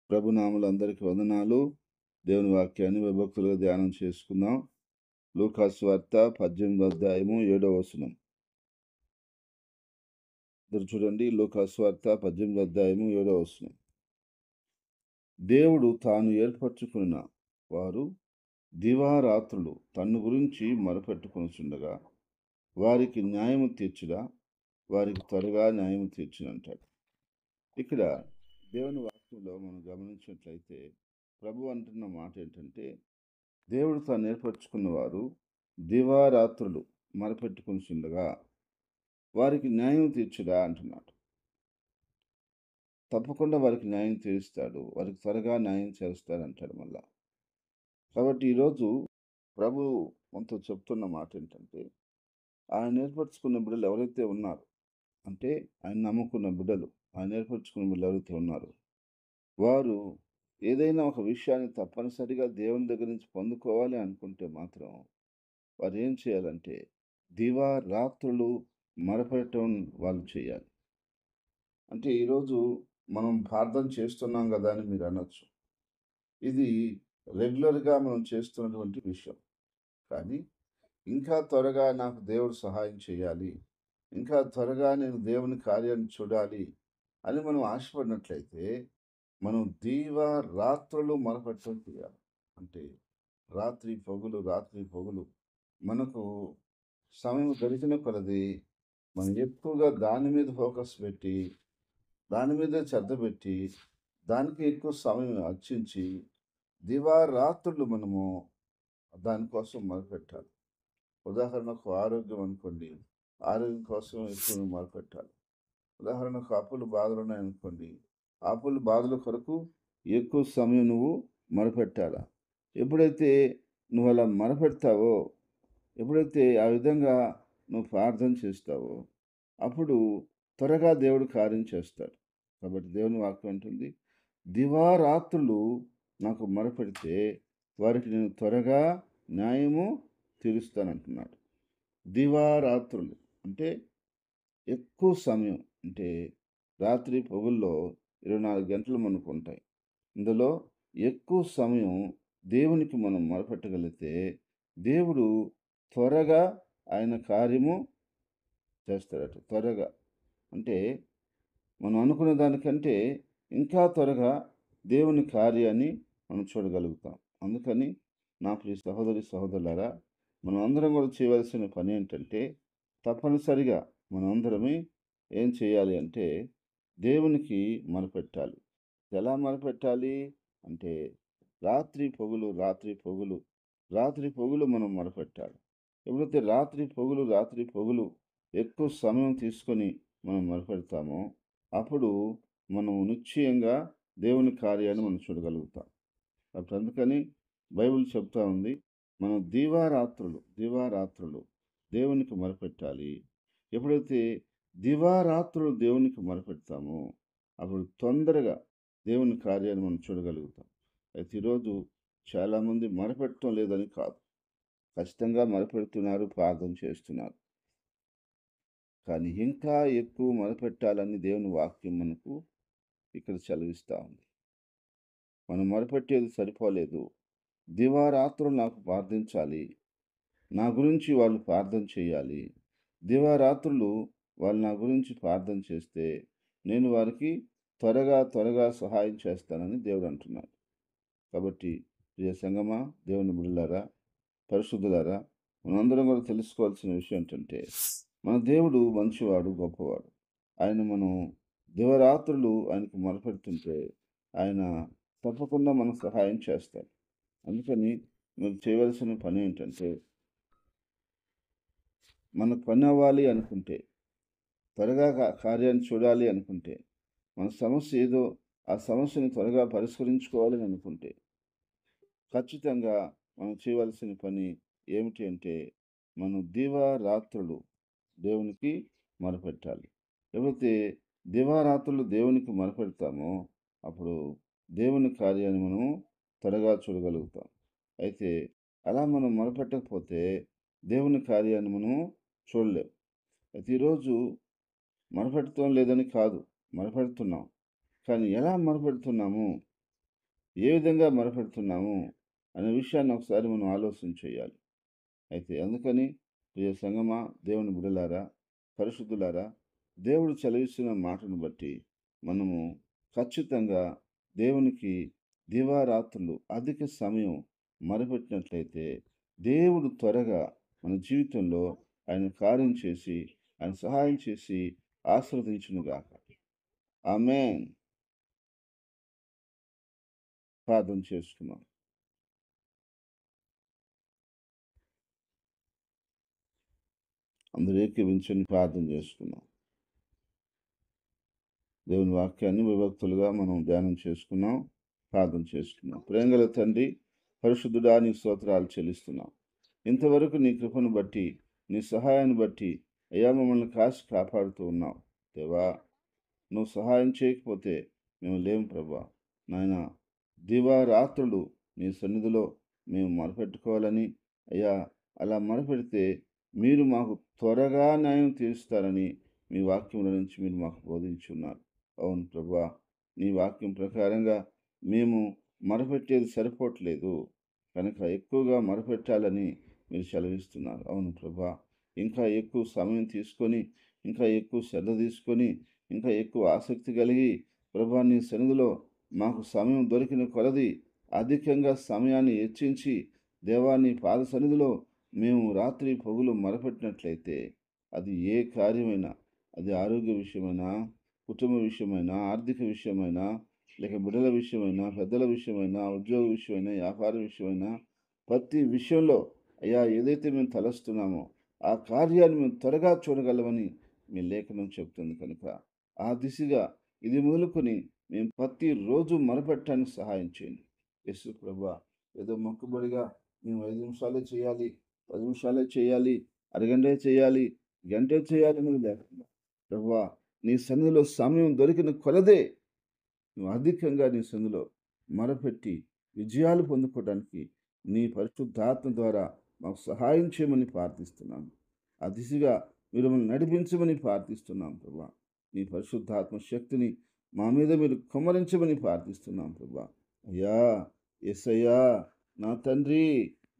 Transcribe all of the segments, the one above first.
ప్రభునామములు అందరికీ వందనాలు. దేవుని వాక్యాన్ని విభక్తులుగా ధ్యానం చేసుకుందాం. లూకాసు వార్త 18వ అధ్యాయము 7వ వచనం. చూడండి, లూకాసు వార్త 18వ అధ్యాయము 7వ వచనం. దేవుడు తాను ఏర్పరచుకున్న వారు దివారాత్రులు తన్ను గురించి మొరపెట్టుకొనుచుండగా వారికి న్యాయము తీర్చుడా, వారికి త్వరగా న్యాయము తీర్చునంటాడు. ఇక్కడ దేవుని వాక్యంలో మనం గమనించినట్లయితే ప్రభు అంటున్న మాట ఏంటంటే, దేవుడు తాను ఏర్పరచుకున్న వారు దివారాత్రులు మొరపెట్టుకొనుచుండగా వారికి న్యాయం తీర్చుడా అంటున్నాడు. తప్పకుండా వారికి న్యాయం తీరుస్తాడు, వారికి త్వరగా న్యాయం చేస్తాడు అంటాడు మళ్ళా. కాబట్టి ఈరోజు ప్రభు మనతో చెప్తున్న మాట ఏంటంటే, ఆయన ఏర్పరచుకున్న బిడ్డలు ఎవరైతే ఉన్నారు, అంటే ఆయన నమ్ముకున్న బిడ్డలు, ఆయన ఏర్పరచుకున్న బిడ్డలు ఎవరైతే ఉన్నారు, వారు ఏదైనా ఒక విషయాన్ని తప్పనిసరిగా దేవుని దగ్గర నుంచి పొందుకోవాలి అనుకుంటే మాత్రం వారు ఏం చేయాలంటే దివారాత్రులు మొరపెట్టడం వాళ్ళు చేయాలి. అంటే ఈరోజు మనం ప్రార్థన చేస్తున్నాం కదా అని మీరు అనొచ్చు. ఇది రెగ్యులర్గా మనం చేస్తున్నటువంటి విషయం. కానీ ఇంకా త్వరగా నాకు దేవుడు సహాయం చేయాలి, ఇంకా త్వరగా నేను దేవుని కార్యాన్ని చూడాలి అని మనం ఆశపడినట్లయితే మనం దివారాత్రులు మొరపెట్టడం చేయాలి. అంటే రాత్రి పగులు మనకు సమయం గడిచిన కొలది మనం ఎక్కువగా దాని మీద ఫోకస్ పెట్టి, దాని మీద శ్రద్ధ పెట్టి, దానికి ఎక్కువ సమయం అర్చించి దివారాత్రులు మనము దానికోసం మొదలుపెట్టాలి. ఉదాహరణకు ఆరోగ్యం అనుకోండి, ఆరోగ్యం కోసం ఎక్కువ మొదలుపెట్టాలి. ఉదాహరణకు అప్పులు బాధలు ఉన్నాయనుకోండి, అప్పుల బాధల కొరకు ఎక్కువ సమయం నువ్వు మొదలుపెట్టాలా. ఎప్పుడైతే నువ్వు అలా మొదలుపెడతావో, ఎప్పుడైతే ఆ విధంగా నువ్వు ప్రార్థన చేస్తావో, అప్పుడు త్వరగా దేవుడు కార్యం చేస్తాడు. కాబట్టి దేవుని వాక్యం అంటుంది, దివారాత్రులు నాకు మొరపెడితే వారికి నేను త్వరగా న్యాయము తీరుస్తానంటున్నాడు. దివారాత్రులు అంటే ఎక్కువ సమయం, అంటే రాత్రి పగుల్లో 24 గంటలు మనకు ఉంటాయి. ఇందులో ఎక్కువ సమయం దేవునికి మనం మొరపెట్టగలిగితే దేవుడు త్వరగా ఆయన కార్యము చేస్తాడట. త్వరగా అంటే మనం అనుకున్న దానికంటే ఇంకా త్వరగా దేవుని కార్యాన్ని మనం చూడగలుగుతాం. అందుకని నా ప్రియ సహోదరి సహోదరులారా, మనం అందరం కూడా చేయవలసిన పని ఏంటంటే, తప్పనిసరిగా మనం అందరమే ఏం చేయాలి అంటే దేవునికి మొరపెట్టాలి. ఎలా మొరపెట్టాలి అంటే రాత్రి పగులు మనం మొరపెట్టాలి. ఎప్పుడైతే రాత్రి పగులు ఎక్కువ సమయం తీసుకొని మనం మొరపెడతామో అప్పుడు మనం నిశ్చయంగా దేవుని కార్యాన్ని మనం చూడగలుగుతాం. అప్పుడు అందుకని బైబిల్ చెప్తా ఉంది, మనం దివారాత్రులు దేవునికి మొరపెట్టాలి. ఎప్పుడైతే దివారాత్రులు దేవునికి మొరపెడతామో అప్పుడు తొందరగా దేవుని కార్యాన్ని మనం చూడగలుగుతాం. అయితే ఈరోజు చాలామంది మొరపెట్టడం లేదని కాదు, ఖచ్చితంగా మొరపెడుతున్నారు, ప్రార్థన చేస్తున్నారు. కానీ ఇంకా ఎక్కువ మొరపెట్టాలని దేవుని వాక్యం మనకు ఇక్కడ సెలవిస్తూ ఉంది. మనం మొరపెట్టేది సరిపోలేదు, దివారాత్రులు నాకు ప్రార్థించాలి, నా గురించి వాళ్ళు ప్రార్థన చేయాలి. దివారాత్రులు వాళ్ళు నా గురించి ప్రార్థన చేస్తే నేను వారికి త్వరగా సహాయం చేస్తానని దేవుడు అంటున్నాడు. కాబట్టి ప్రియ సంగమా, దేవుని బిడ్డలారా, పరిశుద్ధులారా, మనందరం కూడా తెలుసుకోవాల్సిన విషయం ఏంటంటే, మన దేవుడు మంచివాడు, గొప్పవాడు. ఆయన మనం దివారాత్రులు ఆయనకు మొరపెడుతుంటే ఆయన తప్పకుండా మనకు సహాయం చేస్తాడు. అందుకని మీరు చేయవలసిన పని ఏంటంటే, మనకు పని అవ్వాలి అనుకుంటే, త్వరగా కార్యాన్ని చూడాలి అనుకుంటే, మన సమస్య ఏదో ఆ సమస్యను త్వరగా పరిష్కరించుకోవాలని అనుకుంటే ఖచ్చితంగా మనం చేయవలసిన పని ఏమిటి అంటే, మనం దివారాత్రులు దేవునికి మొరపెట్టాలి. ఎప్పుడైతే దివారాత్రులు దేవునికి మొరపెడతామో అప్పుడు దేవుని కార్యాన్ని మనం త్వరగా చూడగలుగుతాం. అయితే అలా మనం మొరపెట్టకపోతే దేవుని కార్యాన్ని మనం చూడలేం. అయితే ఈరోజు మొరపెడతాం లేదని కాదు, మొరపెడుతున్నాం. కానీ ఎలా మొరపెడుతున్నాము, ఏ విధంగా మొరపెడుతున్నాము అనే విషయాన్ని ఒకసారి మనం ఆలోచన చేయాలి. అయితే అందుకని ప్రియ సంగమా, దేవుని బిడ్డలారా, పరిశుద్ధులారా, దేవుడు సెలవిస్తున్న మాటను బట్టి మనము ఖచ్చితంగా దేవునికి దివారాత్రులు అధిక సమయం మొరపెట్టినట్లయితే దేవుడు త్వరగా మన జీవితంలో ఆయన కార్యం చేసి, ఆయన సహాయం చేసి ఆశీర్వదించునుగాక. ఆమేన్. ప్రార్థన చేసుకుందాం. అందరూ ఏకీవించండి, ప్రార్థన చేసుకుందాం. దేవుని వాక్యాన్ని విభక్తులుగా మనం ధ్యానం చేసుకున్నాం, ప్రార్థన చేసుకున్నాం. ప్రేమగల తండ్రి, పరిశుద్ధుడా, నీ స్తోత్రాలు చెల్లిస్తున్నాం. ఇంతవరకు నీ కృపను బట్టి, నీ సహాయాన్ని బట్టి అయ్యా మమ్మల్ని కాచి కాపాడుతూ ఉన్నావు. దేవా, నువ్వు సహాయం చేయకపోతే మేము లేము ప్రభా. నాయన, దివారాత్రులు నీ సన్నిధిలో మేము మొరపెట్టుకోవాలని, అయ్యా అలా మొరపెడితే మీరు మాకు త్వరగా న్యాయం తీరుస్తారని మీ వాక్యంలో నుంచి మీరు మాకు బోధించున్నారు. అవును ప్రభా, నీ వాక్యం ప్రకారంగా మేము మొరపెట్టేది సరిపోవట్లేదు కనుక ఎక్కువగా మొరపెట్టాలని మీరు సెలవిస్తున్నారు. అవును ప్రభా, ఇంకా ఎక్కువ సమయం తీసుకొని, ఇంకా ఎక్కువ శ్రద్ధ తీసుకొని, ఇంకా ఎక్కువ ఆసక్తి కలిగి ప్రభా నీ సన్నిధిలో మాకు సమయం దొరికిన కొలది అధికంగా సమయాన్ని హెచ్చించి దేవా నీ పాద సన్నిధిలో మేము రాత్రి పగులు మొరపెట్టినట్లయితే అది ఏ కార్యమైనా, అది ఆరోగ్య విషయమైనా, కుటుంబ విషయమైనా, ఆర్థిక విషయమైనా, లేక బిడ్డల విషయమైనా, పెద్దల విషయమైనా, ఉద్యోగ విషయమైనా, వ్యాపార విషయమైనా, ప్రతి విషయంలో అయ్యా ఏదైతే మేము తలస్తున్నామో ఆ కార్యాన్ని మేము త్వరగా చూడగలమని మీ లేఖనం చెబుతుంది కనుక ఆ దిశగా ఇది మొదలుకొని మేము ప్రతిరోజు మొరపెట్టడానికి సహాయం చేయండి. యేసు ప్రభా, ఏదో మొక్కుబడిగా మేము 5 నిమిషాలే చేయాలి, 10 నిమిషాలే చేయాలి, అరగంటే చేయాలి, గంటే చేయాలి అనేది లేకుండా ప్రభువా, నీ సన్నిధిలో సమయం దొరికిన కొలదే నువ్వు అధికంగా నీ సన్నిధిలో మొరపెట్టి విజయాలు పొందుకోవడానికి నీ పరిశుద్ధాత్మ ద్వారా మాకు సహాయం చేయమని ప్రార్థిస్తున్నాను. ఆ దిశగా మీరు మమ్మల్ని నడిపించమని ప్రార్థిస్తున్నాం ప్రభా. నీ పరిశుద్ధాత్మ శక్తిని మా మీద మీరు కుమ్మరించమని ప్రార్థిస్తున్నాం ప్రభా. అయ్యా, యేసయ్యా, నా తండ్రి,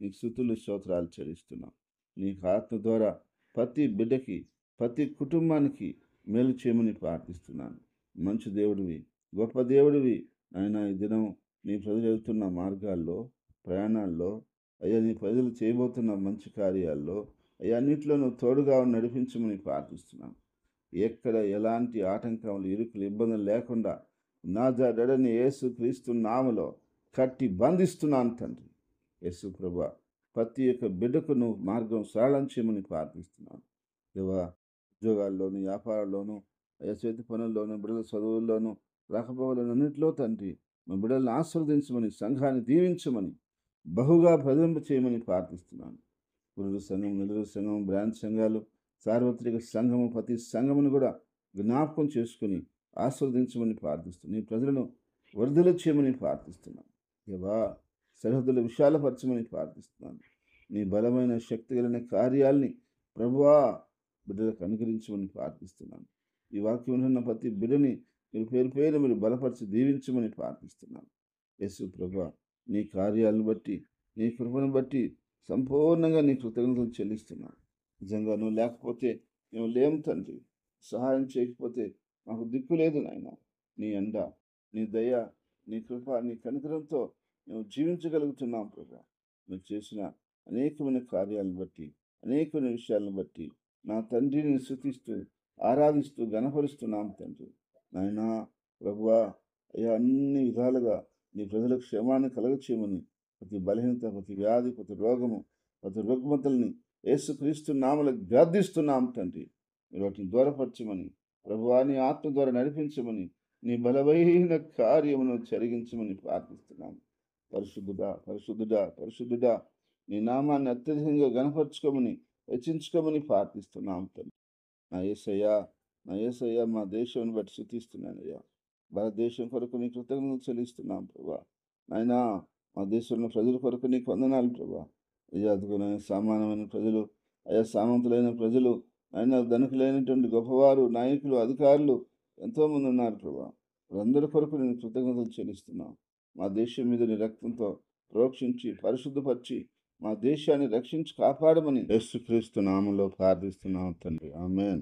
నీకు స్తుతులు స్తోత్రాలు చెల్లిస్తున్నాం. నీకు ఆత్మ ద్వారా ప్రతి బిడ్డకి, ప్రతి కుటుంబానికి మేలు చేయమని ప్రార్థిస్తున్నాను. మంచి దేవుడివి, గొప్ప దేవుడివి నాయన. ఈ దినం నీ ప్రజలు వెళ్తున్న మార్గాల్లో, ప్రయాణాల్లో, అయ్యా నీ ప్రజలు చేయబోతున్న మంచి కార్యాల్లో అయ్యా అన్నింటిలో నువ్వు తోడుగా నడిపించమని ప్రార్థిస్తున్నాను. ఎక్కడ ఎలాంటి ఆటంకములు, ఇరుకులు, ఇబ్బందులు లేకుండా నాజరేయుడైన యేసు క్రీస్తు నామములో కట్టి బంధిస్తున్నాను తండ్రి. యేసు ప్రభువా, ప్రతి ఒక్క బిడ్డకు నువ్వు మార్గం సరళం చేయమని ప్రార్థిస్తున్నాను. దేవా, ఉద్యోగాల్లోనూ, వ్యాపారాల్లోనూ, అయ్యా చేతి పనుల్లోనూ, బిడ్డల చదువుల్లోనూ, రాకపోకలను అన్నింటిలో తండ్రి మా బిడ్డలను ఆశీర్వదించమని, సంఘాన్ని దీవించమని, బహుగా ప్రజలింప చేయమని ప్రార్థిస్తున్నాను. గురుడు సంఘం, నిలువు సంఘం, బ్రాంచ్ సంఘాలు, సార్వత్రిక సంఘము, ప్రతి సంఘమును కూడా జ్ఞాపకం చేసుకుని ఆస్వాదించమని ప్రార్థిస్తున్నాను. నీ ప్రజలను వరదలు చేయమని ప్రార్థిస్తున్నాను. దేవా, సరిహద్దులు విశాలపరచమని ప్రార్థిస్తున్నాను. నీ బలమైన శక్తి కలిగిన కార్యాల్ని ప్రభువా బిడ్డలకు అనుగ్రహించమని ప్రార్థిస్తున్నాను. ఈ వాక్యం ఉన్న ప్రతి బిడ్డని మీరు పేరు పేరు మీరు బలపరిచి దీవించమని ప్రార్థిస్తున్నాను. యేసు ప్రభువా, నీ కార్యాలను బట్టి, నీ కృపను బట్టి సంపూర్ణంగా నీ కృతజ్ఞతలు చెల్లిస్తున్నాను. నిజంగా నువ్వు లేకపోతే మేము లేము తండ్రి. సహాయం చేయకపోతే మాకు దిక్కు లేదు నాయన. నీ అండ, నీ దయ, నీ కృప, నీ కనికరంతో మేము జీవించగలుగుతున్నాం ప్రభా. నువ్వు చేసిన అనేకమైన కార్యాలను బట్టి, అనేకమైన విషయాలను బట్టి నా తండ్రిని స్తుతిస్తూ, ఆరాధిస్తూ, గణపరుస్తున్నాం తండ్రి. నాయనా ప్రభువా, అయ్యా అన్ని విధాలుగా నీ ప్రజలకు క్షేమాన్ని కలగచేయమని ప్రతి బలహీనత, ప్రతి వ్యాధి, ప్రతి రోగము, ప్రతి రుగ్మతల్ని యేసుక్రీస్తు నామములో గద్దిస్తున్నాం తండ్రి. మీరు వాటిని దూరపరచమని, ప్రభువా నీ ఆత్మ ద్వారా నడిపించమని, నీ బలమైన కార్యమును జరిగించమని ప్రార్థిస్తున్నాను. పరిశుద్ధుడా, పరిశుద్ధుడా, పరిశుద్ధుడా, నీ నామాన్ని అత్యధికంగా గణపరచుకోమని, హెచ్చించుకోమని ప్రార్థిస్తున్నాం తండ్రి. నా యేసయ్యా, నా యేసయ్యా, మా దేశాన్ని బట్టి స్తుతిస్తున్నానయ్యా. భారతదేశం కొరకు నీ కృతజ్ఞతలు చెల్లిస్తున్నాం ప్రభా. నాయనా, మా దేశంలో ప్రజల కొరకు నీకు వందనాలు ప్రభా. అయ్యా అదుగునైన సామాన్యమైన ప్రజలు, అయ్యా సామంతులైన ప్రజలు, అయినా ధనికులైనటువంటి గొప్పవారు, నాయకులు, అధికారులు ఎంతోమంది ఉన్నారు ప్రభా. వారందరి కొరకు నేను కృతజ్ఞతలు చెల్లిస్తున్నాను. మా దేశం మీద నీ రక్తంతో ప్రోక్షించి పరిశుద్ధపరిచి మా దేశాన్ని రక్షించి కాపాడమని యేసుక్రీస్తు నామంలో ప్రార్థిస్తున్నాం తండ్రి. ఆమేన్.